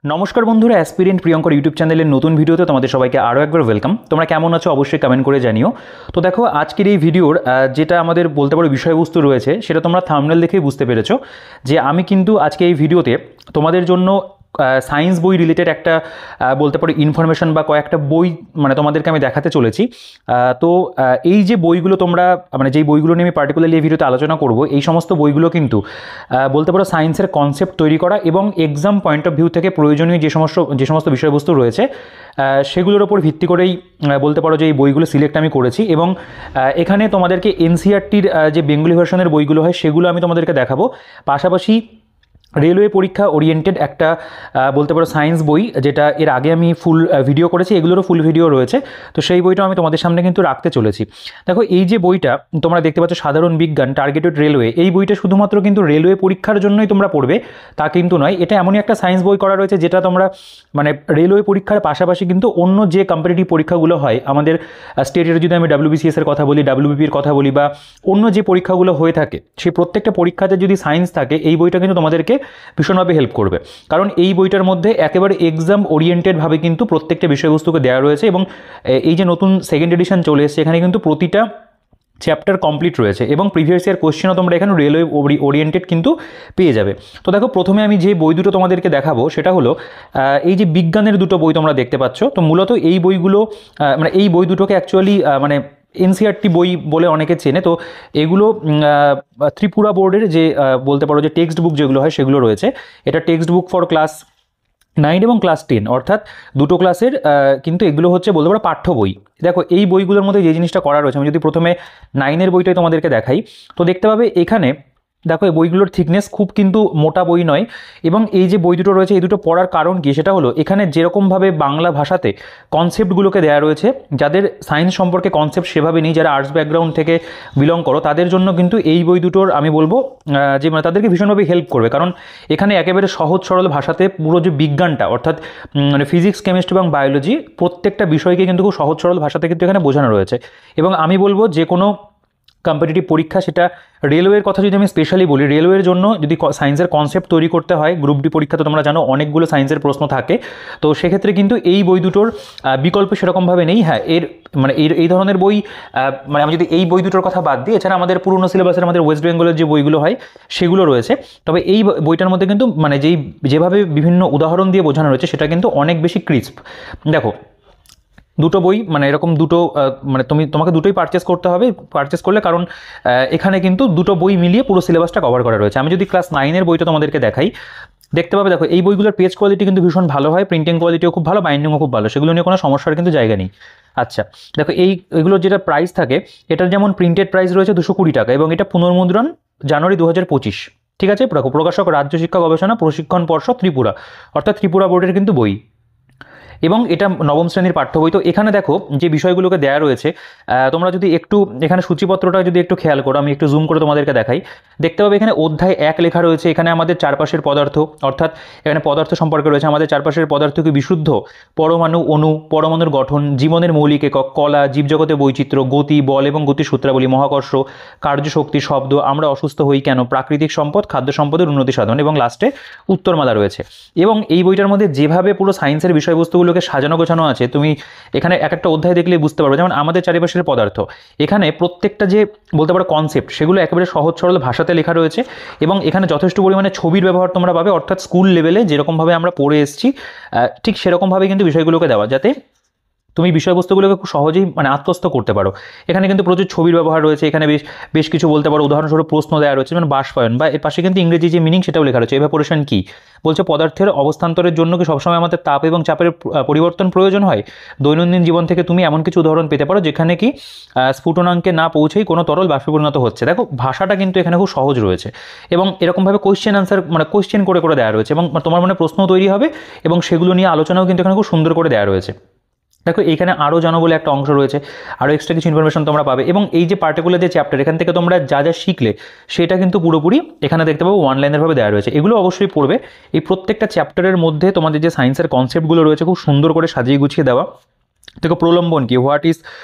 নমস্কার বন্ধুরা, aspirant Priyankar YouTube চ্যানেলের নতুন ভিডিওতে তোমাদের সবাইকে আরও একবার ওয়েলকাম। তোমরা কেমন আছো অবশ্যই কমেন্ট করে জানিও। তো দেখো, আজকের এই ভিডিওর যেটা আমাদের বলতে পারো বিষয়বস্তু রয়েছে, সেটা তোমরা থাম্বনেল দেখেই বুঝতে পেরেছো যে আমি কিন্তু আজকে এই ভিডিওতে তোমাদের জন্য সায়েন্স বই রিলেটেড একটা বলতে পারো ইনফরমেশন বা কয়েকটা বই মানে তোমাদেরকে আমি দেখাতে চলেছি। তো এই যে বইগুলো তোমরা মানে যেই বইগুলো নিয়ে আমি পার্টিকুলারলি এই ভিডিওতে আলোচনা করব, এই সমস্ত বইগুলো কিন্তু বলতে পারো সায়েন্সের কনসেপ্ট তৈরি করা এবং এক্সাম পয়েন্ট অফ ভিউ থেকে প্রয়োজনীয় যে সমস্ত বিষয়বস্তু রয়েছে সেগুলোর ওপর ভিত্তি করেই বলতে পারো যে এই বইগুলো সিলেক্ট আমি করেছি। এবং এখানে তোমাদেরকে এনসিইআরটির যে বেঙ্গলি ভার্সনের বইগুলো হয় সেগুলো আমি তোমাদেরকে দেখাবো। পাশাপাশি রেলওয়ে পরীক্ষা ওরিয়েন্টেড একটা বলতে পারো সায়েন্স বই, যেটা এর আগে আমি ফুল ভিডিও করেছি, এগুলোরও ফুল ভিডিও রয়েছে। তো সেই বইটা আমি তোমাদের সামনে কিন্তু রাখতে চলেছি। দেখো, এই যে বইটা তোমরা দেখতে পাচ্ছ, সাধারণ বিজ্ঞান টার্গেটেড রেলওয়ে, এই বইটা শুধুমাত্র কিন্তু রেলওয়ে পরীক্ষার জন্যই তোমরা পড়বে তা কিন্তু নয়। এটা এমনই একটা সায়েন্স বই করা রয়েছে যেটা তোমরা মানে রেলওয়ে পরীক্ষার পাশাপাশি কিন্তু অন্য যে কম্পিটিটিভ পরীক্ষাগুলো হয় আমাদের স্টেটের, যদি আমি WBCS এর কথা বলি, WBPর কথা বলি, বা অন্য যে পরীক্ষাগুলো হয়ে থাকে সেই প্রত্যেকটা পরীক্ষাতে যদি সায়েন্স থাকে, এই বইটা কিন্তু তোমাদেরকে ভীষণভাবে হেল্প করবে। কারণ এই বইটার মধ্যে একেবারে এক্সাম ওরিয়েন্টেডভাবে কিন্তু প্রত্যেকটা বিষয়বস্তুকে দেওয়া রয়েছে। এবং এই যে নতুন সেকেন্ড এডিশন চলে এসেছে, এখানে কিন্তু প্রতিটা চ্যাপ্টার কমপ্লিট রয়েছে এবং প্রিভিয়াস ইয়ার কোশ্চেনও তোমরা এখানে রেলওয়ে ওরিয়েন্টেড কিন্তু পেয়ে যাবে। তো দেখো, প্রথমে আমি যে বই দুটো তোমাদেরকে দেখাবো সেটা হলো এই যে বিজ্ঞানের দুটো বই তোমরা দেখতে পাচ্ছ। তো মূলত এই বইগুলো মানে এই বই দুটোকে অ্যাকচুয়ালি মানে এনসিইআরটি বই বলে অনেকে চেনে। তো এগুলো ত্রিপুরা বোর্ডের যে বলতে পারো যে টেক্সট বুক যেগুলো হয় সেগুলো রয়েছে। এটা টেক্সট বুক ফর ক্লাস 9 এবং ক্লাস 10, অর্থাৎ দুটো ক্লাসের কিন্তু এগুলো হচ্ছে বলতে পারো পাঠ্য বই। দেখো, এই বইগুলোর মধ্যে যে জিনিসটা করা রয়েছে, আমি যদি প্রথমে 9-এর বইটাই তোমাদেরকে দেখাই, তো দেখতে পাবে এখানে দেখো এই বইগুলোর থিকনেস খুব কিন্তু মোটা বই নয়। এবং এই যে বই দুটো রয়েছে, এই দুটো পড়ার কারণ কি, সেটা হলো এখানে যেরকমভাবে বাংলা ভাষাতে কনসেপ্টগুলোকে দেওয়া রয়েছে, যাদের সায়েন্স সম্পর্কে কনসেপ্ট সেভাবে নেই, যারা আর্টস ব্যাকগ্রাউন্ড থেকে বিলং করো, তাদের জন্য কিন্তু এই বই দুটোর আমি বলবো যে মানে তাদেরকে ভীষণভাবে হেল্প করবে। কারণ এখানে একেবারে সহজ সরল ভাষাতে পুরো যে বিজ্ঞানটা, অর্থাৎ মানে ফিজিক্স, কেমিস্ট্রি এবং বায়োলজি প্রত্যেকটা বিষয়কে কিন্তু খুব সহজ সরল ভাষাতে কিন্তু এখানে বোঝানো রয়েছে। এবং আমি বলবো যে কোনো কম্পিটিটিভ পরীক্ষা, সেটা রেলওয়ের কথা যদি আমি স্পেশালি বলি, রেলওয়ের জন্য যদি সায়েন্সের কনসেপ্ট তৈরি করতে হয়, গ্রুপ ডি পরীক্ষা তো তোমরা জানো অনেকগুলো সায়েন্সের প্রশ্ন থাকে, তো সেক্ষেত্রে কিন্তু এই বই দুটোর বিকল্প সেরকমভাবে নেই। হ্যাঁ, মানে এই ধরনের বই মানে আমি যদি এই বই দুটোর কথা বাদ দিই, এছাড়া আমাদের পুরনো সিলেবাসের আমাদের ওয়েস্ট বেঙ্গলের যে বইগুলো হয় সেগুলো রয়েছে। তবে এই বইটার মধ্যে কিন্তু মানে যেভাবে বিভিন্ন উদাহরণ দিয়ে বোঝানো রয়েছে সেটা কিন্তু অনেক বেশি ক্রিস্প। দেখো, দুটো বই মানে এরকম দুটো মানে তোমাকে দুটোই পারচেস করতে হবে, পারচেস করলে, কারণ এখানে কিন্তু দুটো বই মিলিয়ে পুরো সিলেবাসটা কভার করা রয়েছে। আমি যদি ক্লাস 9-এর বইটা তোমাদেরকে দেখাই, দেখতে পাবে দেখো এই বইগুলোর পেজ কোয়ালিটি কিন্তু ভীষণ ভালো হয়, প্রিন্টিং কোয়ালিটিও খুব ভালো, বাইন্ডিংও খুব ভালো, সেগুলো নিয়ে কোনো সমস্যার কিন্তু জায়গা নেই। আচ্ছা, দেখো এইগুলোর যেটা প্রাইস থাকে, এটার যেমন প্রিন্টেড প্রাইস রয়েছে 220 টাকা, এবং এটা পুনর্মুদ্রণ জানুয়ারি 2025। ঠিক আছে, প্রকাশক রাজ্য শিক্ষা গবেষণা প্রশিক্ষণ পর্ষদ ত্রিপুরা, অর্থাৎ ত্রিপুরা বোর্ডের কিন্তু বই, এবং এটা নবম শ্রেণীর পাঠ্য বই। তো এখানে দেখো যে বিষয়গুলোকে দেওয়া রয়েছে, তোমরা যদি একটু এখানে সূচিপত্রটা যদি একটু খেয়াল করো, আমি একটু জুম করে তোমাদেরকে দেখাই, দেখতে পাবে এখানে অধ্যায় 1 লেখা রয়েছে। এখানে আমাদের চারপাশের পদার্থ, অর্থাৎ এখানে পদার্থ সম্পর্কে রয়েছে, আমাদের চারপাশের পদার্থ কি বিশুদ্ধ, পরমাণু, অণু, পরমাণুর গঠন, জীবনের মৌলিক একক, কলা, জীবজগতের বৈচিত্র্য, গতি, বল এবং গতির সূত্রাবলী, মহাকর্ষ, কার্যশক্তি, শব্দ, আমরা অসুস্থ হই কেন, প্রাকৃতিক সম্পদ, খাদ্য সম্পদের উন্নতি সাধন, এবং লাস্টে উত্তরমালা রয়েছে। এবং এই বইটার মধ্যে যেভাবে পুরো সায়েন্সের বিষয়বস্তুগুলোকে সাজানো গোছানো আছে, তুমি এখানে এক একটা অধ্যায় দেখলে বুঝতে পারবে। যেমন আমাদের চারিপাশের পদার্থ, এখানে প্রত্যেকটা যে বলতে পারো কনসেপ্ট, সেগুলো একেবারে সহজ সরল ভাষাতে লেখা রয়েছে। এবং এখানে যথেষ্ট পরিমাণে ছবির ব্যবহার তোমরা পাবে, অর্থাৎ স্কুল লেভেলে যেরকমভাবে আমরা পড়ে এসেছি ঠিক সেরকমভাবে কিন্তু বিষয়গুলোকে দেওয়া, যাতে তুমি বিষয়বস্তুগুলোকে খুব সহজেই মানে আত্মস্থ করতে পারো। এখানে কিন্তু প্রচুর ছবির ব্যবহার রয়েছে, এখানে বেশ কিছু বলতে পারো উদাহরণস্বরূপ প্রশ্ন দেওয়া রয়েছে, যেমন বাষ্পায়ন, বা এর পাশে কিন্তু ইংরেজি যে মিনিং সেটাও লেখা রয়েছে। এভাপোরেশন কি বলছে, পদার্থের অবস্থান্তরের জন্য কি সবসময় আমাদের তাপ এবং চাপের পরিবর্তন প্রয়োজন হয়, দৈনন্দিন জীবন থেকে তুমি এমন কিছু উদাহরণ পেতে পারো যেখানে কি স্ফুটনাঙ্কে না পৌঁছেই কোনো তরল বাষ্পে পরিণত হচ্ছে। দেখো, ভাষাটা কিন্তু এখানে খুব সহজ রয়েছে, এবং এরকমভাবে কোয়েশ্চেন আনসার মানে কোয়েশ্চেন করে করে দেওয়া রয়েছে, এবং তোমার মনে প্রশ্ন তৈরি হবে, এবং সেগুলো নিয়ে আলোচনাও কিন্তু এখানে খুব সুন্দর করে দেওয়া রয়েছে। দেখো, এইখানে আরও জানো বলে একটা অংশ রয়েছে, আরও এক্সট্রা কিছু ইনফরমেশন তোমরা পাবে। এবং এই যে পার্টিকুলার যে চ্যাপ্টার, এখান থেকে তোমরা যা যা শিখলে সেটা কিন্তু পুরোপুরি এখানে দেখতে পাবো ওয়ান লাইনের ভাবে দেওয়া রয়েছে। এগুলো অবশ্যই পড়বে। এই প্রত্যেকটা চ্যাপ্টারের মধ্যে তোমাদের যে সায়েন্সের কনসেপ্টগুলো রয়েছে খুব সুন্দর করে সাজিয়ে গুছিয়ে দেওয়া, দেখো প্রলম্বন কি, হোয়াট ইজ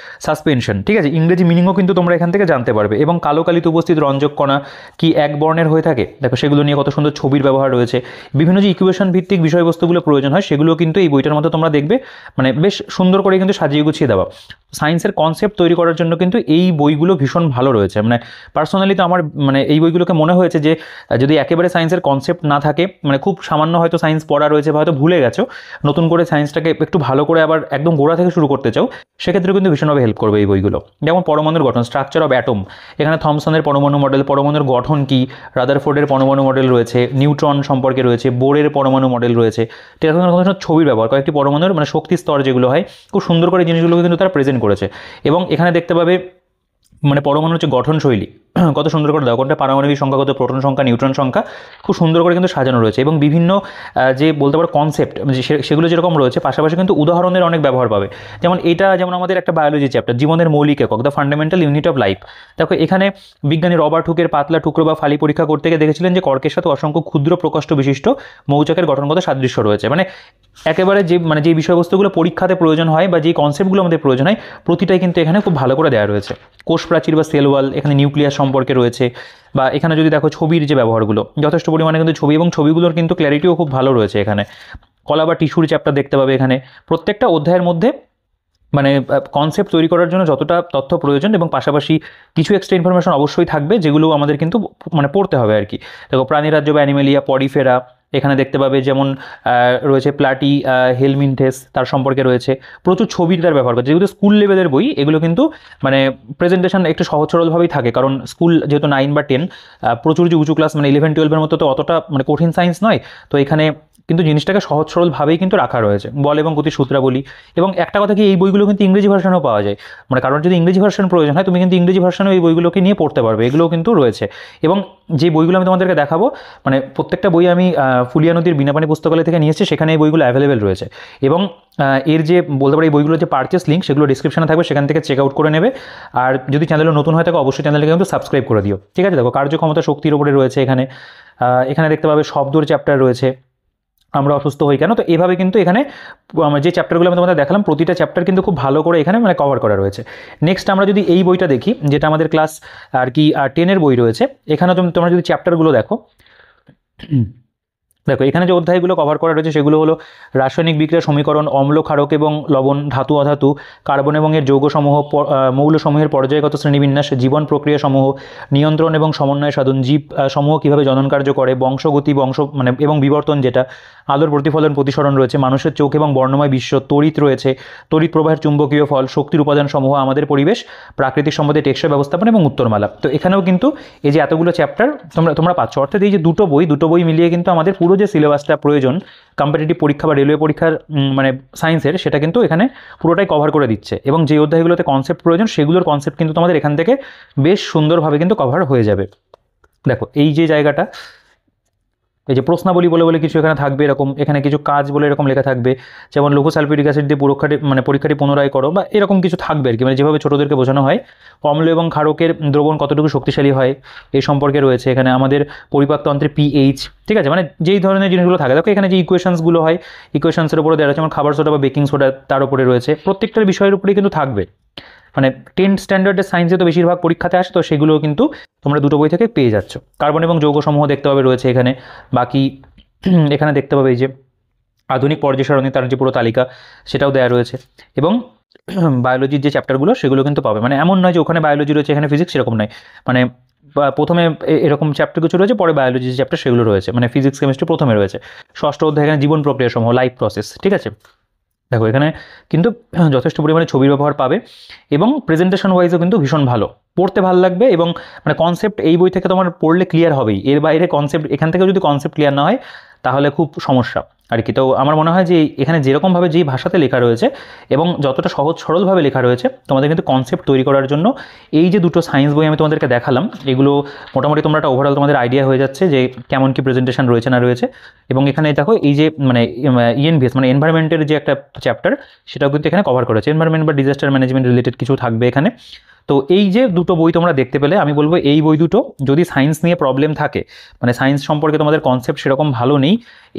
সাসপেনশন, ঠিক আছে, ইংরেজি মিনিংও কিন্তু তোমরা এখান থেকে জানতে পারবে। এবং কালো কালিতে উপস্থিত রঞ্জক কণা কি এক বর্ণের হয়ে থাকে, দেখো সেগুলো নিয়ে কত সুন্দর ছবির ব্যবহার রয়েছে। বিভিন্ন যে ইকুয়েশন ভিত্তিক বিষয়বস্তুগুলো প্রয়োজন হয় সেগুলো কিন্তু এই বইটার মধ্যে তোমরা দেখবে, মানে বেশ সুন্দর করে কিন্তু সাজিয়ে গুছিয়ে দেওয়া। সায়েন্সের কনসেপ্ট তৈরি করার জন্য কিন্তু এই বইগুলো ভীষণ ভালো রয়েছে। মানে পার্সোনালি তো আমার মানে এই বইগুলোকে মনে হয়েছে যে যদি একেবারে সায়েন্সের কনসেপ্ট না থাকে, মানে খুব সামান্য হয়তো সায়েন্স পড়া রয়েছে বা হয়তো ভুলে গেছো, নতুন করে সায়েন্সটাকে একটু ভালো করে আবার একদম গোড়া থেকে শুরু করতে চাও, সেক্ষেত্রে কিন্তু ভীষণভাবে হেল্প করবে এই বইগুলো। যেমন পরমাণুর গঠন, স্ট্রাকচার অফ অ্যাটম, এখানে থমসনের পরমাণু মডেল, পরমাণুর গঠন কি, রাদারফোর্ডের পরমাণু মডেল রয়েছে, নিউট্রন সম্পর্কে রয়েছে, বোরের পরমাণু মডেল রয়েছে, ঠিক আছে, ছবির ব্যবহার, কয়েকটি পরমাণুর মানে শক্তি স্তর যেগুলো হয়, খুব সুন্দর করে জিনিসগুলো কিন্তু তারা প্রেজেন্ট করেছে। এবং এখানে দেখতে পাবে মানে পরমাণুর যে গঠন শৈলী কত সুন্দর করে দেওয়া, কোনটা পারমাণবিক সংখ্যা, কত প্রোটন সংখ্যা, নিউট্রন সংখ্যা, খুব সুন্দর করে কিন্তু সাজানো রয়েছে। এবং বিভিন্ন যে বলতে পারো কনসেপ্ট সেগুলো যেরকম রয়েছে, পাশাপাশি কিন্তু উদাহরণের অনেক ব্যবহার পাবে। যেমন এটা যেমন আমাদের একটা বায়োলজি চ্যাপ্টার, জীবনের মৌলিক একক, the fundamental unit of life. দেখো এখানে বিজ্ঞানী রবার্ট হুকের পাতলা টুকরো বা ফালি পরীক্ষা করতে গিয়ে দেখেছিলেন যে কর্কের সাথে অসংখ্য ক্ষুদ্র প্রকোষ্ঠ বিশিষ্ট মৌচাকের গঠনগত সাদৃশ্য রয়েছে। মানে একেবারে যে মানে যে বিষয়বস্তুগুলো পরীক্ষাতে প্রয়োজন হয় বা যে কনসেপ্টগুলো আমাদের প্রয়োজন হয়, প্রতিটাই কিন্তু এখানে খুব ভালো করে দেওয়া রয়েছে। কোষ প্রাচীর বা সেল ওয়াল, এখানে নিউক্লিয়াস সম্পর্কে রয়েছে। বা এখানে যদি দেখো ছবির যে ব্যবহারগুলো, যথেষ্ট পরিমাণে কিন্তু ছবি, এবং ছবিগুলোর কিন্তু ক্ল্যারিটিও খুব ভালো রয়েছে এখানে। কলা বা টিস্যুর চ্যাপ্টার দেখতে পাবে এখানে। প্রত্যেকটা অধ্যায়ের মধ্যে মানে কনসেপ্ট তৈরি করার জন্য যতটা তথ্য প্রয়োজন, এবং পাশাপাশি কিছু এক্সট্রা ইনফরমেশন অবশ্যই থাকবে যেগুলো আমাদের কিন্তু মানে পড়তে হবে আর কি। দেখো প্রাণীরাজ্য বা অ্যানিমেলিয়া, পরিফেরা, এখানে দেখতে পাবে যেমন রয়েছে প্লাটি হেলমিনথেস, তার সম্পর্কে রয়েছে। প্রচুর ছবির তার ব্যবহার করে, যেহেতু স্কুল লেভেলের বই এগুলো কিন্তু মানে প্রেজেন্টেশন একটু সহজ সরলভাবেই থাকে, কারণ স্কুল যেহেতু 9 বা 10, প্রচুর যে উঁচু ক্লাস মানে 11-12-এর মতো তো অতটা মানে কঠিন সায়েন্স নয়, তো এখানে কিন্তু জিনিসটাকে সহজ সরলভাবেই কিন্তু রাখা রয়েছে, বল এবং গতি সূত্রাবলী। এবং একটা কথা কি, এই বইগুলো কিন্তু ইংরেজি ভার্সনেও পাওয়া যায়, মানে কারণ যদি ইংরেজি ভার্সন প্রয়োজন হয় তুমি কিন্তু ইংরেজি ভার্সনেও এই বইগুলোকে নিয়ে পড়তে পারবে, এগুলোও কিন্তু রয়েছে। এবং যে বইগুলো আমি তোমাদেরকে দেখাবো, মানে প্রত্যেকটা বই আমি ফুলিয়া নদীর বিনাপানি পুস্তকালয় থেকে নিয়ে এসেছি, সেখানে এই বইগুলো অ্যাভেলেবেল রয়েছে। এবং এর যে বলতে পারি এই বইগুলোর যে পারচেস লিঙ্ক, সেগুলো ডিসক্রিপশনে থাকবে, সেখান থেকে চেক আউট করে নেবে। আর যদি চ্যানেলে নতুন হয়ে থাকে অবশ্যই চ্যানেলকে কিন্তু সাবস্ক্রাইব করে দিও, ঠিক আছে। দেখো কার্যক্ষমতা শক্তির উপরে রয়েছে এখানে। এখানে দেখতে পাবে শব্দর চ্যাপ্টার রয়েছে, আমরা অসুস্থ হই কেন। তো এভাবে কিন্তু এখানে যে চ্যাপ্টারগুলো আমি তোমাদের দেখালাম, প্রতিটা চ্যাপ্টার কিন্তু খুব ভালো করে এখানে মানে কভার করা রয়েছে। নেক্সট আমরা যদি এই বইটা দেখি, যেটা আমাদের ক্লাস আর কি 10-এর বই রয়েছে, এখানে তোমরা যদি চ্যাপ্টারগুলো দেখো, দেখো এখানে যে অধ্যায়গুলো কভার করা রয়েছে সেগুলো হলো রাসায়নিক বিক্রিয়া সমীকরণ, অম্ল ক্ষারক এবং লবণ, ধাতু অধাতু, কার্বন এবং এর যৌগসমূহ, মৌলসমূহের পর্যায়গত শ্রেণীবিন্যাস, জীবন প্রক্রিয়া সমূহ, নিয়ন্ত্রণ এবং সমন্বয় সাধন, জীব সমূহ কীভাবে জনন কার্য করে, বংশগতি, মানে এবং বিবর্তন, যেটা আলোর প্রতিফলন প্রতিসরণ রয়েছে, মানুষের চোখ এবং বর্ণময় বিশ্ব, তড়িৎ রয়েছে, তড়িৎ প্রবাহের চুম্বকীয় ফল, শক্তির উপাদান সমূহ, আমাদের পরিবেশ, প্রাকৃতিক সম্পদে টেকসই ব্যবস্থাপনা এবং উত্তরমালা। তো এখানেও কিন্তু এই যে এতগুলো চ্যাপ্টার তোমরা পাচ্ছ, অর্থাৎ এই যে দুটো বই মিলিয়ে কিন্তু আমাদের পুরো যে সিলেবাসটা প্রয়োজন কম্পিটিটিভ পরীক্ষা বা রেলওয়ে পরীক্ষার মানে সায়েন্সের, সেটা কিন্তু এখানে পুরোটাই কভার করে দিচ্ছে। এবং যে অধ্যায়গুলোতে কনসেপ্ট প্রয়োজন সেগুলোর কনসেপ্ট কিন্তু তোমাদের এখান থেকে বেশ সুন্দরভাবে কিন্তু কভার হয়ে যাবে। দেখো এই যে জায়গাটা, এই যে প্রশ্নাবলী বলে কিছু এখানে থাকবে, এরকম এখানে কিছু কাজ বলে এরকম লেখা থাকবে, যেমন লঘু সালফিউরিক অ্যাসিড দিয়ে পরীক্ষাটি পুনরায় করো, বা এরকম কিছু থাকবে আর কি, মানে যেভাবে ছোটোদেরকে বোঝানো হয়। অম্ল এবং ক্ষারকের দ্রবণ কতটুকু শক্তিশালী হয় এই সম্পর্কে রয়েছে এখানে। আমাদের পরিপাকতন্ত্রে পিএইচ, ঠিক আছে, মানে যেই ধরনের জিনিসগুলো থাকে। দেখো এখানে যে ইকুয়েশনসগুলো হয়, ইকুয়েশনসের উপরে দেওয়া আছে, যেমন খাবার সোডা বা বেকিং সোডা, তার উপরে রয়েছে। প্রত্যেকটার বিষয়ের উপরেই কিন্তু থাকবে, মানে 10 স্ট্যান্ডার্ডের সায়েন্সে তো বেশিরভাগ পরীক্ষাতে আসে, তো সেগুলো কিন্তু তোমরা দুটো বই থেকে পেয়ে যাচ্ছ। কার্বন এবং যৌগসমূহ দেখতে পাবে রয়েছে এখানে। বাকি এখানে দেখতে পাবে এই যে আধুনিক পর্যায় সারণী, তার যে পুরো তালিকা সেটাও দেওয়া রয়েছে। এবং বায়োলজির যে চ্যাপ্টারগুলো সেগুলো কিন্তু পাবে, মানে এমন নয় যে ওখানে বায়োলজি রয়েছে এখানে ফিজিক্স, সেরকম নয়। মানে প্রথমে এরকম চ্যাপ্টার কিছু রয়েছে, পরে বায়োলজি যে চ্যাপ্টার সেগুলো রয়েছে, মানে ফিজিক্স কেমিস্ট্রি প্রথমে রয়েছে। ষষ্ঠ অধ্যায় এখানে জীবন প্রক্রিয়া সমূহ, লাইফ প্রসেস, ঠিক আছে। দেখো এখানে কিন্তু যথেষ্ট পরিমাণে ছবির ব্যবহার পাবে, এবং প্রেজেন্টেশন ওয়াইজও কিন্তু ভীষণ ভালো, পড়তে ভালো লাগবে। এবং মানে কনসেপ্ট এই বই থেকে তোমার পড়লে ক্লিয়ার হবেই, এর বাইরে কনসেপ্ট এখান থেকে যদি কনসেপ্ট ক্লিয়ার না হয় তাহলে খুব সমস্যা আর কি। তো আমার মনে হয় যে এখানে যেরকমভাবে যেই ভাষাতে লেখা রয়েছে এবং যতটা সহজ সরলভাবে লেখা রয়েছে, তোমাদের কিন্তু কনসেপ্ট তৈরি করার জন্য এই যে দুটো সায়েন্স বই আমি তোমাদেরকে দেখালাম, এগুলো মোটামুটি তোমরা একটা ওভারঅল তোমাদের আইডিয়া হয়ে যাচ্ছে যে কেমন কি প্রেজেন্টেশন রয়েছে না রয়েছে। এবং এখানে দেখো এই যে মানে ইএনভিএস মানে এনভায়রনমেন্টের যে একটা চ্যাপ্টার, সেটাও কিন্তু এখানে কভার করেছে। এনভায়রনমেন্ট বা ডিজাস্টার ম্যানেজমেন্ট রিলেটেড কিছু থাকবে এখানে। তো এই যে দুটো বই তোমরা দেখতে পেলে, আমি বলবো এই বই দুটো যদি সায়েন্স নিয়ে প্রবলেম থাকে, মানে সায়েন্স সম্পর্কে তোমাদের কনসেপ্ট সেরকম ভালো নেই,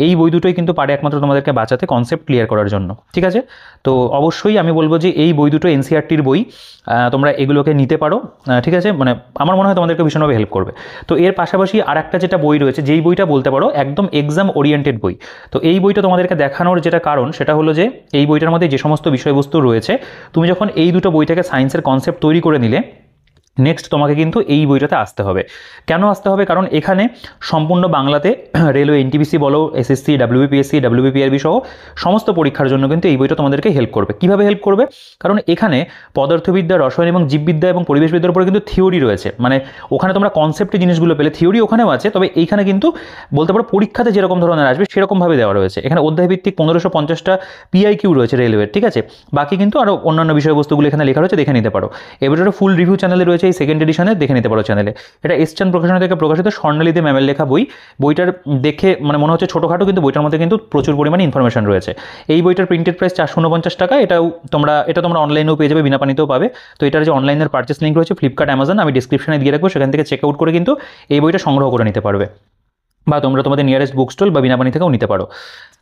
এই বই দুটোই কিন্তু পারে একমাত্র তোমাদেরকে বাঁচাতে, কনসেপ্ট ক্লিয়ার করার জন্য। ঠিক আছে, তো অবশ্যই আমি বলবো যে এই বই দুটো এনসিইআরটির বই, তোমরা এগুলোকে নিতে পারো। ঠিক আছে, মানে আমার মনে হয় তোমাদেরকে ভীষণভাবে হেল্প করবে। তো এর পাশাপাশি আর একটা যেটা বই রয়েছে, যেই বইটা বলতে পারো একদম এক্সাম ওরিয়েন্টেড বই। তো এই বইটা তোমাদেরকে দেখানোর যেটা কারণ সেটা হলো যে এই বইটার মধ্যে যে সমস্ত বিষয়বস্তু রয়েছে, তুমি যখন এই দুটো বই থেকে সায়েন্সের কনসেপ্ট তৈরি করে নিলে, নেক্সট তোমাকে কিন্তু এই বইটাতে আসতে হবে। কেন আসতে হবে? কারণ এখানে সম্পূর্ণ বাংলাতে রেলওয়ে এনটিপিসি বলো, এসএসসি, ডাব্লিউবিপিএসসি, ডাব্লিউবিপিআরবি সহ সমস্ত পরীক্ষার জন্য কিন্তু এই বইটা তোমাদেরকে হেল্প করবে। কীভাবে হেল্প করবে? কারণ এখানে পদার্থবিদ্যা, রসায়ন এবং জীববিদ্যা এবং পরিবেশবিদ্যার উপরে কিন্তু থিওরি রয়েছে, মানে ওখানে তোমরা কনসেপ্টে জিনিসগুলো পেলে, থিওরি ওখানেও আছে, তবে এইখানে কিন্তু বলতে পারো পরীক্ষাতে যেরকম ধরনের আসবে সেরকমভাবে দেওয়া রয়েছে। এখানে অধ্যায়ভিত্তিক 1550টা পিআইকিউ রয়েছে রেলওয়ের। ঠিক আছে, বাকি কিন্তু আরও অন্যান্য বিষয়বস্তুগুলো এখানে লেখা রয়েছে, দেখে নিতে পারো। এবারে ফুল রিভিউ চ্যানেলে রয়েছে, এই সেকেন্ড এডিশনে দেখে নিতে পারো চ্যানেলে। এটা এসচান প্রকাশনা থেকে প্রকাশিত, স্বর্ণালীতে ম্যামের লেখা বই। বইটার দেখে মানে মনে হচ্ছে ছোটোখাটো, কিন্তু বইটার মধ্যে কিন্তু প্রচুর পরিমাণে ইনফরমেশন রয়েছে। এই বইটার প্রিন্টেড প্রাইস 449 টাকা। এটা তোমরা অনলাইনেও পেয়ে যাবে, বিনা পানিতেও পাবে। তো এটার যে অনলাইনের পারচেস লিঙ্ক রয়েছে ফ্লিপকার্ট, অ্যামাজন, আমি ডিসক্রিপশনে দিয়ে রাখবো, সেখান থেকে চেক আউট করে কিন্তু এই বইটা সংগ্রহ করে নিতে পারবে, বা তোমরা তোমাদের নিয়ারেস্ট বুক স্টল বা বিনা পানি থেকেও নিতে পারো।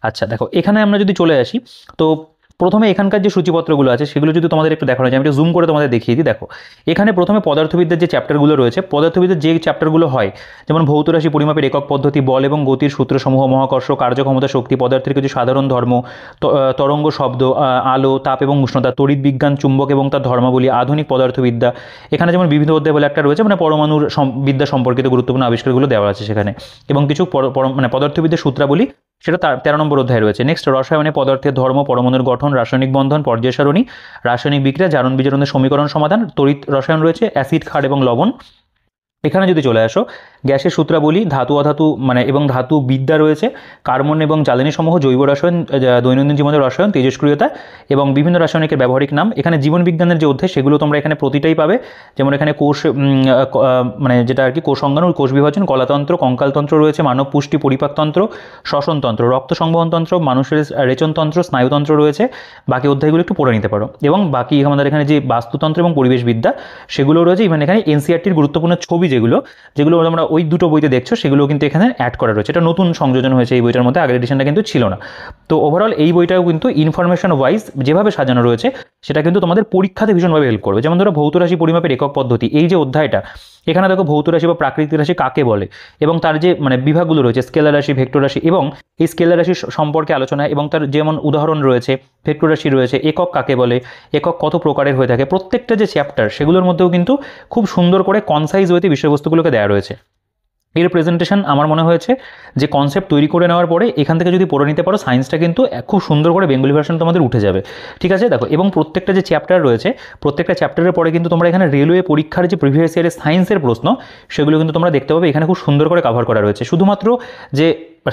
আচ্ছা দেখো, এখানে আমরা যদি চলে আসি, তো প্রথমে এখানকার যে সূচিপত্রগুলো আছে সেগুলো যদি তোমাদের একটু দেখানো যায়, আমি একটু জুম করে তোমাদের দেখিয়ে দিই। দেখো, এখানে প্রথমে পদার্থবিদ্যার যে চ্যাপ্টারগুলো রয়েছে, পদার্থবিদ্যার যে চ্যাপ্টারগুলো হয়, যেমন ভৌত রাশি, পরিমাপের একক পদ্ধতি, বল এবং গতির সূত্রসমূহ, মহাকর্ষ, কার্যক্ষমতা, শক্তি, পদার্থের কিছু সাধারণ ধর্ম, তরঙ্গ, শব্দ, আলো, তাপ এবং উষ্ণতা, তড়িৎ বিজ্ঞান, চুম্বক এবং তার ধর্মাবলী, আধুনিক পদার্থবিদ্যা। এখানে যেমন বিভিন্ন অধ্যায় বলে একটা রয়েছে, মানে পরমাণুর বিদ্যা সম্পর্কিত গুরুত্বপূর্ণ আবিষ্কারগুলো দেওয়া আছে সেখানে, এবং কিছু মানে পদার্থবিদ্যার সূত্রাবলী, সেটা 13 নম্বর অধ্যায় রয়েছে। নেক্সট, রসায়নে পদার্থের ধর্ম, পরমাণুর গঠন, রাসায়নিক বন্ধন, পর্যায় সারণী, রাসায়নিক বিক্রিয়া, জারণ বিজারণের সমীকরণ সমাধান, তড়িৎ রসায়ন রয়েছে, অ্যাসিড, ক্ষার এবং লবণ। এখানে যদি চলে আসো, গ্যাসের সূত্রাবলী, ধাতু অধাতু মানে এবং ধাতু বিদ্যা রয়েছে, কার্বন এবং জ্বালানি সমূহ, জৈব রসায়ন, দৈনন্দিন জীবনের রসায়ন, তেজস্ক্রিয়তা এবং বিভিন্ন রাসায়নিকের ব্যবহারিক নাম। এখানে জীবন বিজ্ঞানের যে অধ্যায় সেগুলো তোমরা এখানে প্রতিটাই পাবে, যেমন এখানে কোষ মানে যেটা আর কি কোষ অঙ্গাণু, কোষ বিভাজন, কলাতন্ত্র, কঙ্কালতন্ত্র রয়েছে, মানব পুষ্টি, পরিপাকতন্ত্র, শ্বসনতন্ত্র, রক্ত সংবহনতন্ত্র, মানুষের রেচনতন্ত্র, স্নায়ুতন্ত্র রয়েছে। বাকি অধ্যায়গুলো একটু পড়ে নিতে পারো। এবং বাকি আমাদের এখানে যে বাস্তুতন্ত্র এবং পরিবেশবিদ্যা সেগুলো রয়েছে। ইভেন এখানে এনসিইআরটির গুরুত্বপূর্ণ ছবি যেগুলো তোমরা ওই দুটো বইতে দেখছো সেগুলো কিন্তু এখানে অ্যাড করা রয়েছে। এটা নতুন সংযোজন হয়েছে এই বইটার মধ্যে, আগের এডিশনটা কিন্তু ছিল না। তো ওভারঅল এই বইটাও কিন্তু ইনফরমেশন ওয়াইজ যেভাবে সাজানো রয়েছে সেটা কিন্তু তোমাদের পরীক্ষাতে ভীষণভাবে হেল্প করবে। যেমন ধরো ভৌত রাশি, পরিমাপের একক পদ্ধতি, এই যে অধ্যায়টা, এখানে দেখো ভৌত রাশি বা প্রাকৃতিক রাশি কাকে বলে এবং তার যে মানে বিভাগগুলো রয়েছে, স্কেলার রাশি, ভেক্টর রাশি, এবং এই স্কেলার রাশি সম্পর্কে আলোচনা, এবং তার যেমন উদাহরণ রয়েছে, ভেক্টর রাশি রয়েছে, একক কাকে বলে, একক কত প্রকারের হয়ে থাকে, প্রত্যেকটা যে চ্যাপ্টার সেগুলোর মধ্যেও কিন্তু খুব সুন্দর করে কনসাইজ ওয়েতে বিষয়বস্তুগুলোকে দেওয়া রয়েছে। এর প্রেজেন্টেশন আমার মনে হয়েছে যে কনসেপ্ট তৈরি করে নেওয়ার পরে এখান থেকে যদি পড়ে নিতে পারো, সায়েন্সটা কিন্তু খুব সুন্দর করে বেঙ্গলি ভার্সন তোমাদের উঠে যাবে। ঠিক আছে, দেখো, এবং প্রত্যেকটা যে চ্যাপ্টার রয়েছে, প্রত্যেকটা চ্যাপ্টারের পরে কিন্তু তোমরা এখানে রেলওয়ে পরীক্ষার যে প্রিভিয়াস ইয়ারের সায়েন্সের প্রশ্ন সেগুলো কিন্তু তোমরা দেখতে পাবে, এখানে খুব সুন্দর করে কভার করা রয়েছে। শুধুমাত্র যে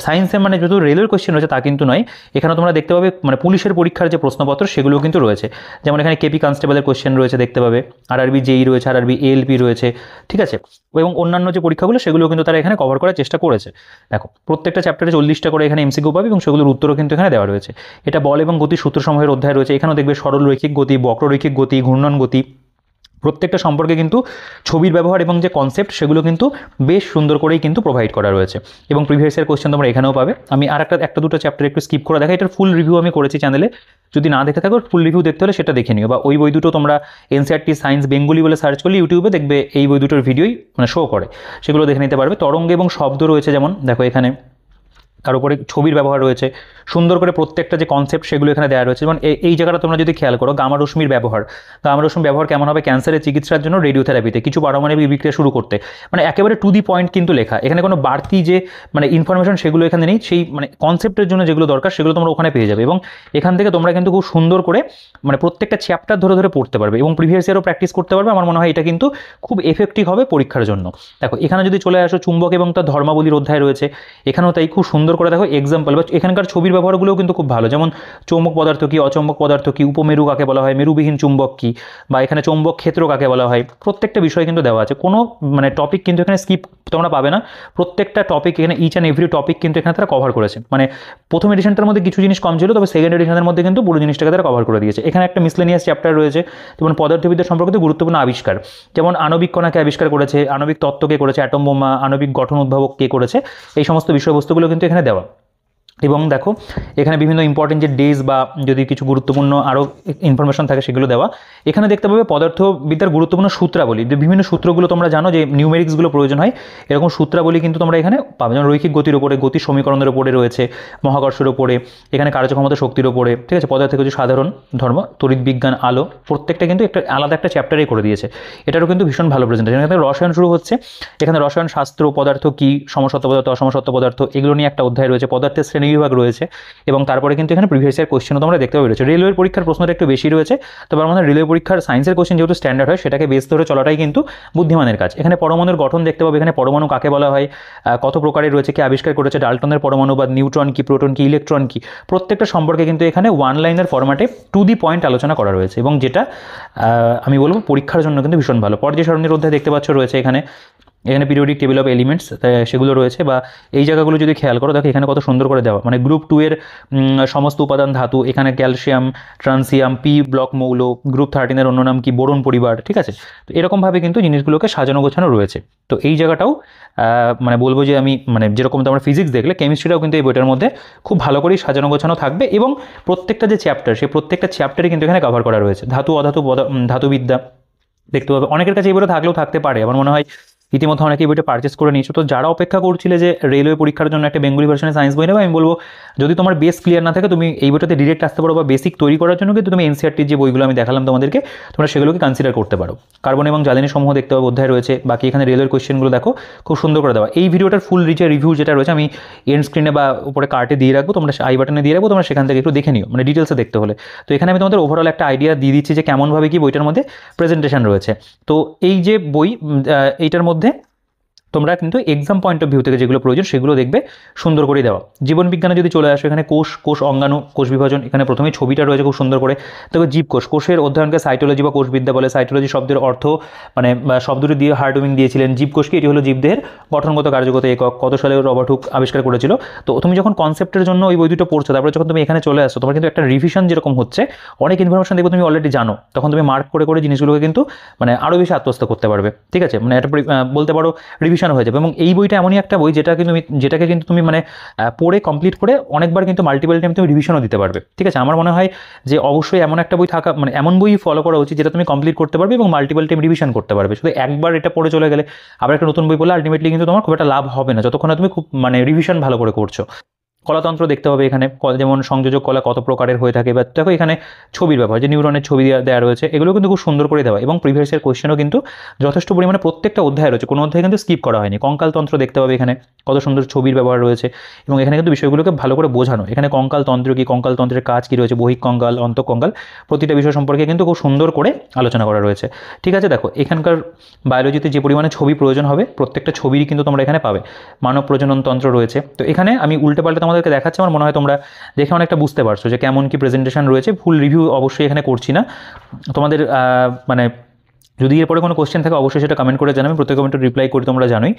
সায়েন্সের মানে যেহেতু রেলের কোয়েশ্চেন রয়েছে তা কিন্তু নয়, এখানে তোমরা দেখতে পাবে মানে পুলিশের পরীক্ষার যে প্রশ্নপত্র সেগুলোও কিন্তু রয়েছে। যেমন এখানে কেপি কনস্টেবলের কোয়েশ্চেন রয়েছে দেখতে পাবে, আরআরবি জেই রয়েছে, আরআরবি এএলপি রয়েছে। ঠিক আছে, এবং অন্যান্য যে পরীক্ষাগুলো সেগুলো কিন্তু তারা এখানে কভার করার চেষ্টা করেছে। দেখো, প্রত্যেকটা চ্যাপ্টারে 40টা করে এখানে এমসিকিউ পাবে এবং সেগুলোর উত্তরও কিন্তু এখানে দেওয়া রয়েছে। এটা বল এবং গতি সূত্রসমূহের অধ্যায় রয়েছে। এখানেও দেখবে সরল রৈখিক গতি, বক্ররৈখিক গতি, ঘূর্ণন গতি, প্রত্যেকটা সম্পর্কে কিন্তু ছবির ব্যবহার এবং যে কনসেপ্ট সেগুলো কিন্তু বেশ সুন্দর করেই কিন্তু প্রোভাইড করা রয়েছে। এবং প্রিভিয়াস ইয়ার কোশ্চেন তোমরা এখানেও পাবে। আমি আর একটা দুটো চ্যাপ্টার একটু স্কিপ করে দেখা, এটার ফুল রিভিউ আমি করেছি চ্যানেলে, যদি না দেখে থাকো ফুল রিভিউ দেখতে হলে সেটা দেখে নিও, বা ওই বই দুটো তোমরা এনসিইআরটি সায়েন্স বেঙ্গলি বলে সার্চ করলে ইউটিউবে দেখবে এই বই দুটোর ভিডিওই মানে শো করে, সেগুলো দেখে নিতে পারবে। তরঙ্গ এবং শব্দ রয়েছে, যেমন দেখো এখানে তার উপরে ছবির ব্যবহার রয়েছে, সুন্দর করে প্রত্যেকটা যে কনসেপ্ট সেগুলো এখানে দেওয়া রয়েছে। যেমন এই জায়গাটা তোমরা যদি খেয়াল করো, গামা রশ্মির ব্যবহার, গামা রশ্মির ব্যবহার কেমন হবে ক্যান্সারের চিকিৎসার জন্য, রেডিওথেরাপিতে, কিছু পারমাণবিক বিক্রিয়া শুরু করতে, মানে একেবারে টু দি পয়েন্ট কিন্তু লেখা। এখানে কোনো বাড়তি যে মানে ইনফরমেশন সেগুলো এখানে নেই, সেই মানে কনসেপ্টের জন্য যেগুলো দরকার সেগুলো তোমরা ওখানে পেয়ে যাবে। এবং এখান থেকে তোমরা কিন্তু খুব সুন্দর করে মানে প্রত্যেকটা চ্যাপ্টার ধরে ধরে পড়তে পারবে এবং প্রিভিয়াস ইয়ারও প্র্যাকটিস করতে পারবে। আমার মনে হয় এটা কিন্তু খুব এফেক্টিভ হবে পরীক্ষার জন্য। দেখো, এখানে যদি চলে আসো, চুম্বক এবং তার ধর্মাবলীর অধ্যায় রয়েছে, এখানেও তাই খুব সুন্দর সুন্দর করে দেখো এক্সাম্পল বা এখানকার ছবির ব্যবহারগুলোও কিন্তু খুব ভালো, যেমন চৌম্বক পদার্থ কী, অচৌম্বক পদার্থ কী, উপমেরু কাকে বলা হয়, মেরুবিহীন চুম্বক কী, বা এখানে চৌম্বক ক্ষেত্র কাকে বলা হয়, প্রত্যেকটা বিষয় কিন্তু দেওয়া আছে। কোনো মানে টপিক কিন্তু এখানে স্কিপ তোমরা পাবে না, প্রত্যেকটা টপিক এখানে ইচ অ্যান্ড এভরি টপিক কিন্তু এখানে তারা কভার করেছে। মানে প্রথম এডিশনটার মধ্যে কিছু জিনিস কম ছিল, তবে সেকেন্ড এডিশনের মধ্যে কিন্তু পুরো জিনিসটাকে তারা কভার করে দিয়েছে। এখানে একটা মিসলেনিয়াস চ্যাপ্টার রয়েছে, যেমন পদার্থবিদ্যা সম্পর্কিত গুরুত্বপূর্ণ আবিষ্কার, যেমন আণবিক কণাকে আবিষ্কার করেছে, আণবিক তত্ত্ব কে করেছে, অ্যাটম বোমা, আণবিক গঠন উদ্ভাবক কে করেছে, এই সমস্ত বিষয়বস্তুগুলো কিন্তু এখানে দেওয়া। এবং দেখো এখানে বিভিন্ন ইম্পর্টেন্ট যে ডেজ বা যদি কিছু গুরুত্বপূর্ণ আরও ইনফরমেশন থাকে সেগুলো দেওয়া। এখানে দেখতে পাবে পদার্থবিদ্যার গুরুত্বপূর্ণ সূত্রাবলী, যে বিভিন্ন সূত্রগুলো তোমরা জানো যে নিউমেরিক্সগুলো প্রয়োজন হয়, এরকম সূত্রাবলী কিন্তু তোমরা এখানে পাবে, যেমন রৈখিক গতির উপরে, গতির সমীকরণের উপরে রয়েছে, মহাকর্ষের উপরে, এখানে কার্যক্ষমতা শক্তির উপরে, ঠিক আছে, পদার্থের কিছু সাধারণ ধর্ম, তড়িৎ বিজ্ঞান, আলো, প্রত্যেকটা কিন্তু একটা আলাদা একটা চ্যাপ্টারেই করে দিয়েছে। এটারও কিন্তু ভীষণ ভালো প্রেজেন্টেশন। এখানে রসায়ন শুরু হচ্ছে, এখানে রসায়ন শাস্ত্র, পদার্থ কী, সমসত্ব পদার্থ, অসমসত্ব পদার্থ, এগুলো নিয়ে একটা অধ্যায় রয়েছে, পদার্থের শ্রেণীবিভাগ রয়েছে, এবং তারপরে কিন্তু এখানে প্রিভিয়াস ইয়ার কোশ্চেনও তোমরা দেখতে পাবে রয়েছে। রেলওয়ের পরীক্ষার প্রশ্নটা একটু বেশি রয়েছে, তবে আমাদের রেলওয়ে পরীক্ষার সায়েন্সের কোশ্চেন যেহেতু স্ট্যান্ডার্ড হয়, সেটাকে বেস ধরে চলাটাই কিন্তু বুদ্ধিমানের কাজ। এখানে পরমাণুর গঠন দেখতে পাবে, এখানে পরমাণু কাকে বলা হয়, কত প্রকারের রয়েছে, কে আবিষ্কার করেছে, ডাল্টনের পরমাণু বা নিউট্রন কি, প্রোটন কি, ইলেকট্রন কি, প্রত্যেকটা সম্পর্কে কিন্তু এখানে ওয়ান লাইনের ফরম্যাটে টু দি পয়েন্ট আলোচনা করা রয়েছে, এবং যেটা আমি বলবো পরীক্ষার জন্য কিন্তু ভীষণ ভালো। পর্যায় সারণীর অধ্যায় দেখতে পাচ্ছ রয়েছে এখানে পিরিয়ডিক টেবিল অফ এলিমেন্টস সেগুলো রয়েছে, বা এই জায়গাগুলো যদি খেয়াল করো দেখো এখানে কত সুন্দর করে দেওয়া, মানে গ্রুপ 2 এর সমস্ত উপাদান ধাতু, এখানে ক্যালসিয়াম, ট্রান্সিয়াম, পি ব্লক মৌল, গ্রুপ 13 এর অন্য নাম কি, বোরন পরিবার, ঠিক আছে। তো এরকমভাবে কিন্তু জিনিসগুলোকে সাজানো গোছানো রয়েছে। তো এই জায়গাটাও মানে বলবো যে আমি মানে যেরকম তোমরা ফিজিক্স দেখলে, কেমিস্ট্রিটাও কিন্তু এই বইটার মধ্যে খুব ভালো করেই সাজানো গোছানো থাকবে, এবং প্রত্যেকটা যে চ্যাপ্টার, সেই প্রত্যেকটা চ্যাপ্টারে কিন্তু এখানে কভার করা রয়েছে। ধাতু অধাতু ধাতুবিদ্যা দেখতে পাবে, অনেকের কাছে এই বইটা থাকলেও থাকতে পারে, আমার মনে হয় ইতিমধ্যে অনেকেই বইটা পারচেস করে নিয়েছো। তো যারা অপেক্ষা করছিলে যে রেলওয়ে পরীক্ষার জন্য একটা বেঙ্গলি ভার্সনে সায়েন্স বই নেবে, আমি বলবো যদি তোমার বেস ক্লিয়ার না থাকে তুমি এই বইটাতে ডিরেক্ট আসতে পারো, বা বেসিক তৈরি করার জন্য কিন্তু তুমি এনসিআরটির যে বইগুলো আমি দেখালাম তোমাদেরকে, তোমরা সেগুলোকে কনসিডার করতে পারো। কার্বন এবং জ্বালানি সমূহ দেখতে পাবো অধ্যায় রয়েছে, বাকি এখানে রেলওয়ের কোয়েশ্চেনগুলো দেখো খুব সুন্দর করে দেওয়া। এই ভিডিওটার ফুল রিভিউ যেটা রয়েছে আমি এন্ড স্ক্রিনে বা উপরে কার্টে দিয়ে রাখবো, তোমরা আই বাটনে দিয়ে রাখবো, তোমরা সেখান থেকে একটু দেখে নিও, মানে ডিটেলসে দেখতে হলে। তো এখানে আমি তোমাদের ওভারঅল একটা আইডিয়া দিয়ে দিচ্ছি যে কেমনভাবে কি বইটার মধ্যে প্রেজেন্টেশন রয়েছে। তো এই যে বই, এইটার মধ্যে তোমরা কিন্তু এক্সাম পয়েন্ট অফ ভিউ থেকে যেগুলো প্রয়োজন সেগুলো দেখবে সুন্দর করে দেওয়া। জীবন বিজ্ঞানে যদি চলে আসো, এখানে কোষ অঙ্গাণু, কোষ বিভাজন, এখানে প্রথমেই ছবিটা রয়েছে খুব সুন্দর করে। তবে জীবকোষ, কোষের অধ্যয়নকে সাইটোলজি বা কোষবিদ্যা বলে। সাইটোলজি শব্দের অর্থ মানে শব্দটি দিয়ে হার্ডউইং দিয়েছিলেন। জীবকোষকে এটি হলো জীবদেহের গঠনগত কার্যগত একক, কত সালে রবার্ট হুক আবিষ্কার করেছিল। তো তুমি যখন কনসেপ্টের জন্য ওই বই দুটো পড়ছো, তারপরে যখন তুমি এখানে চলে আসছো, তোমার কিন্তু একটা রিভিশন যেরকম হচ্ছে, অনেক ইনফরমেশন দেখবে তুমি অলরেডি জানো, তখন তুমি মার্ক করে করে জিনিসগুলোকে কিন্তু মানে আরও বেশি আত্মস্থ করতে পারবে, ঠিক আছে, মানে একটা বলতে পারো রিভিশন হয়ে যাবে। এবং এই বইটা এমনই একটা বই যেটাকে কিন্তু তুমি মানে পড়ে কমপ্লিট করে অনেকবার কিন্তু মাল্টিপল টাইম তুমি রিভিশনও দিতে পারবে, ঠিক আছে। আমার মনে হয় যে অবশ্যই এমন একটা বই থাকা, মানে এমন বই ফলো করা উচিত যেটা তুমি কমপ্লিট করতে পারবে এবং মাল্টিপল টাইম রিভিশন করতে পারবে। শুধু একবার এটা পড়ে চলে গেলে আবার একটা নতুন বই পড়লে আলটিমেটলি কিন্তু তোমার খুব একটা লাভ হবে না, যতক্ষণ না তুমি খুব মানে রিভিশন ভালো করে করছো। কলাতন্ত্র দেখতে হবে এখানে, যেমন সংযোজক কলা কত প্রকারের হয়ে থাকে, বা দেখো এখানে ছবির ব্যাপার, যে নিউরনের ছবি দেওয়া রয়েছে, এগুলো কিন্তু খুব সুন্দর করে দেওয়া, এবং প্রিভিয়াস ইয়ার কোয়েশ্চেনও কিন্তু যথেষ্ট পরিমাণে প্রত্যেকটা অধ্যায় রয়েছে, কোনো অধ্যায় কিন্তু স্কিপ করা হয়নি। কঙ্কালতন্ত্র দেখতে পাবে, এখানে কত সুন্দর ছবির ব্যবহার রয়েছে, এবং এখানে কিন্তু বিষয়গুলোকে ভালো করে বোঝানো। এখানে কঙ্কালতন্ত্র কি, কঙ্কালতন্ত্রের কাজ কী রয়েছে, বহিক কঙ্কাল, অন্তঃকঙ্কাল, প্রতিটা বিষয় সম্পর্কে কিন্তু খুব সুন্দর করে আলোচনা করা রয়েছে, ঠিক আছে। দেখো এখানকার বায়োলজিতে যে পরিমাণে ছবি প্রয়োজন হবে, প্রত্যেকটা ছবিরই কিন্তু তোমরা এখানে পাবে। মানব প্রজনন তন্ত্র রয়েছে। তো এখানে আমি উল্টে পাল্টে তোমাদেরকে দেখাচ্ছি, আমার মনে হয় তোমরা দেখে অনেকটা বুঝতে পারছো যে কেমন কি প্রেজেন্টেশন রয়েছে। ফুল রিভিউ অবশ্যই এখানে করছি না, তোমাদের মানে যদি এরপরে কোনো কোশ্চেন থাকে অবশ্যই সেটা কমেন্ট করে জানাবে, প্রত্যেক কমেন্টে রিপ্লাই করি, তোমরা জানোই।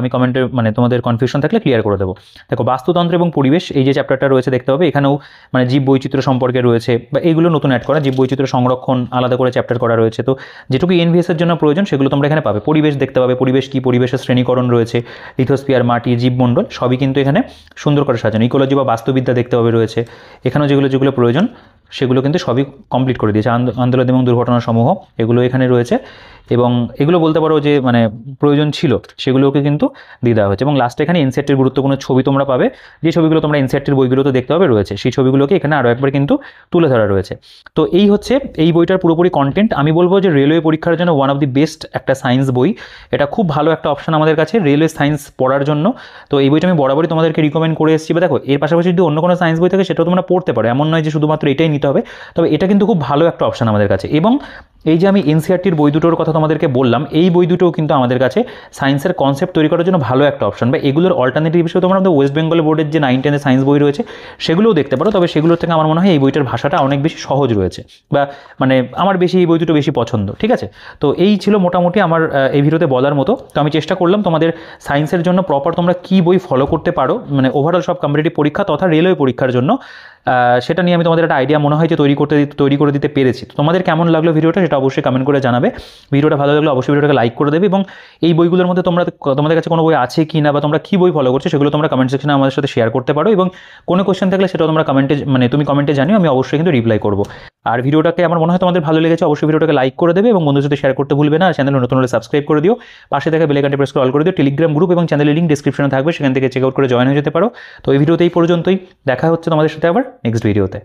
আমি কমেন্টে মানে তোমাদের কনফিউশন থাকলে ক্লিয়ার করে দেবো। দেখো বাস্তুতন্ত্র এবং পরিবেশ, এই যে চ্যাপ্টারটা রয়েছে দেখতে হবে, এখানেও মানে জীব বৈচিত্র্য সম্পর্কে রয়েছে, বা এইগুলো নতুন অ্যাড করা, জীব বৈচিত্র্য সংরক্ষণ আলাদা করে চ্যাপ্টার করা রয়েছে। তো যেটুকু এনভিএসের জন্য প্রয়োজন সেগুলো তোমরা এখানে পাবে। পরিবেশ দেখতে পাবে, পরিবেশ কি, পরিবেশের শ্রেণীকরণ রয়েছে, লিথোস্ফিয়ার, মাটি, জীবমণ্ডল, সবই কিন্তু এখানে সুন্দর করে সাজানো। ইকোলজি বা বাস্তুবিদ্যা দেখতে হবে রয়েছে, এখানেও যেগুলো প্রয়োজন সেগুলো কিন্তু সবই কমপ্লিট করে দিয়েছে। আন্দোলন এবং দুর্ঘটনা সমূহ এগুলো এখানে রয়েছে, এবং এগুলো বলতে পারো যে মানে প্রয়োজন ছিল সেগুলোকে কিন্তু দিয়ে দেওয়া হয়েছে। এবং লাস্টে এখানে এনসিআরটির গুরুত্বপূর্ণ ছবি তোমরা পাবে, যে ছবিগুলো তোমরা এনসিআরটির বইগুলোতে দেখতে পাবে রয়েছে, সেই ছবিগুলোকে এখানে আরও একবার কিন্তু তুলে ধরা রয়েছে। তো এই হচ্ছে এই বইটার পুরোপুরি কন্টেন্ট। আমি বলবো যে রেলওয়ে পরীক্ষার জন্য ওয়ান অফ দি বেস্ট একটা সায়েন্স বই, এটা খুব ভালো একটা অপশন আমাদের কাছে রেলওয়ে সায়েন্স পড়ার জন্য। তো এই বইটা আমি বরাবরই তোমাদেরকে রিকমেন্ড করে এসেছি। বা দেখো এর পাশাপাশি যদি অন্য কোনো সায়েন্স বই থাকে সেটাও তোমরা পড়তে পারো, এমন নয় যে শুধুমাত্র এটাই নিতে হবে, তবে এটা কিন্তু খুব ভালো একটা অপশান আমাদের কাছে। এবং এই যে আমি এনসিইআরটির বই দুটোর কথা তোমাদেরকে বললাম, এই বই দুটোও কিন্তু আমাদের কাছে সায়েন্সের কনসেপ্ট তৈরি করার জন্য ভালো একটা অপশন, বা এগুলোর অল্টারনেটিভ হিসেবে তোমরা আমাদের ওয়েস্ট বেঙ্গল বোর্ডের যে 9-10 সায়েন্স বই রয়েছে সেগুলোও দেখতে পারো। তবে সেগুলোর থেকে আমার মনে হয় এই বইটার ভাষাটা অনেক বেশি সহজ রয়েছে, বা মানে আমার বেশি এই বই দুটো বেশি পছন্দ। ঠিক আছে, তো এই ছিল মোটামুটি আমার এই ভিডিওতে বলার মতো। তো আমি চেষ্টা করলাম তোমাদের সায়েন্সের জন্য প্রপার তোমরা কী বই ফলো করতে পারো, মানে ওভারঅল সব কম্পিটিটিভ পরীক্ষা তথা রেলওয়ে পরীক্ষার জন্য, সেটা নিয়ে আমি তোমাদের একটা আইডিয়া মনে হয় যে তৈরি করে দিতে পেরেছি। তো তোমাদের কেমন লাগলো ভিডিওটা সেটা অবশ্যই কমেন্ট করে জানাবে। ভিডিওটা ভালো লাগলে অবশ্যই ভিডিওটাকে লাইক করে দেবে, এবং এই বইগুলোর মধ্যে তোমাদের কাছে কোনো বই আছে কি না, বা তোমরা কী বই ফলো করছো সেগুলো তোমরা কমেন্ট সেকশনে আমাদের সাথে শেয়ার করতে পারো, এবং কোনো কোয়েশ্চেন থাকলে সেটাও তোমরা তুমি কমেন্টে জানিও, আমি অবশ্যই কিন্তু রিপ্লাই করবো। আর ভিডিওটাকে আমার মনে হয় তোমাদের ভালো লেগেছে, অবশ্যই ভিডিওটাকে লাইক করে দেবে এবং বন্ধুদের সাথে শেয়ার করতে ভুলবে না। আর চ্যানেলে নতুন হলে সাবস্ক্রাইব করে দিও, পাশে থেকে বেল আইকনটি প্রেস করে অল করে দিও। টেলিগ্রাম গ্রুপ এবং চ্যানেলের লিঙ্ক ডিসক্রিপশনে থাকবে, সেখান থেকে চেক আউট করে জয়েন হয়ে যেতে পারো। তো এই ভিডিওতে এই পর্যন্তই, দেখা হচ্ছে তোমাদের সাথে আবার নেক্সট ভিডিওতে।